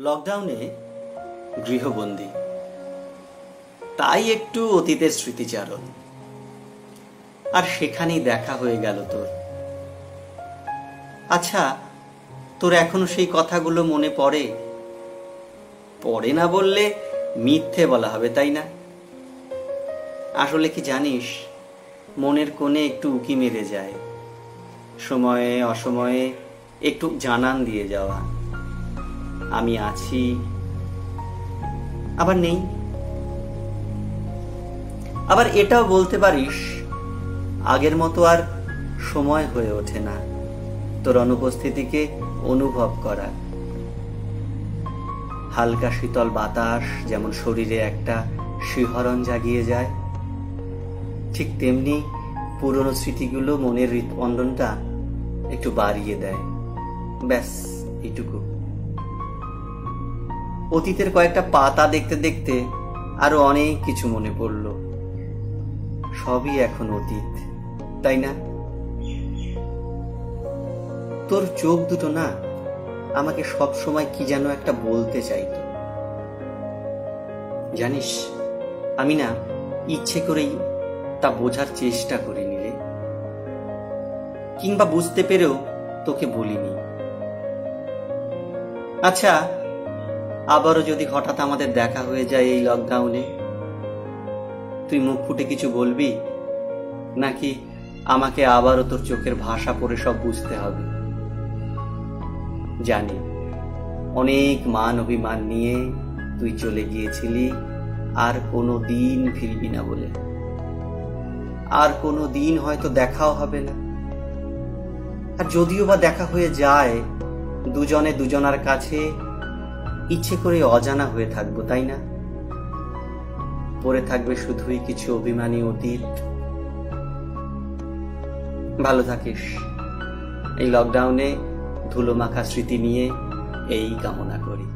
লকডাউনে গৃহবন্দী, তাই একটু অতীতের স্মৃতিচারণ। আর সেখানেই দেখা হয়ে গেল তোর। আচ্ছা, তোর এখনো সেই কথাগুলো মনে পড়ে? পড়ে না বললে মিথ্যে বলা হবে, তাই না? আসলে কি জানিস, মনের কোণে একটু উকি মেরে যায়, সময়ে অসময়ে একটু জানান দিয়ে যাওয়া, আমি আছি আবার নেই। আবার এটাও বলতে পারিস, আগের মতো আর সময় হয়ে ওঠে না তোর অনুপস্থিতিকে অনুভব করা। হালকা শীতল বাতাস যেমন শরীরে একটা শিহরণ জাগিয়ে যায়, ঠিক তেমনি পুরনো স্মৃতিগুলো মনের হৃৎস্পন্দনটা একটু বাড়িয়ে দেয়। ব্যাস এইটুকু। অতীতের কয়েকটা পাতা দেখতে দেখতে আরো অনেক কিছু মনে পড়ল। সবই এখন অতীত, তাই না? তোর চোখ দুটো না আমাকে সব সময় কি যেন একটা বলতে চাইতো। জানিস, আমি না ইচ্ছে করেই তা বোঝার চেষ্টা করিনি রে, কিংবা বুঝতে পেরেও তোকে বলিনি। আচ্ছা, আবারও যদি হঠাৎ আমাদের দেখা হয়ে যায় এই লকডাউনে, তুই মুখ ফুটে কিছু বলবি, নাকি আমাকে আবারও তোর চোখের ভাষা পড়ে সব বুঝতে হবে? জানি অনেক মান অভিমান নিয়ে তুই চলে গিয়েছিলি, আর কোনো দিন ফিরবি না বলে। আর কোনো দিন হয়তো দেখাও হবে না। আর যদিও বা দেখা হয়ে যায়, দুজনে দুজনার কাছে ইচ্ছে করে অজানা হয়ে থাকবো, তাই না? পড়ে থাকবে শুধুই কিছু অভিমানী অতীত। ভালো থাকিস। এই লকডাউনে ধুলো মাখা স্মৃতি নিয়ে এই কামনা করি।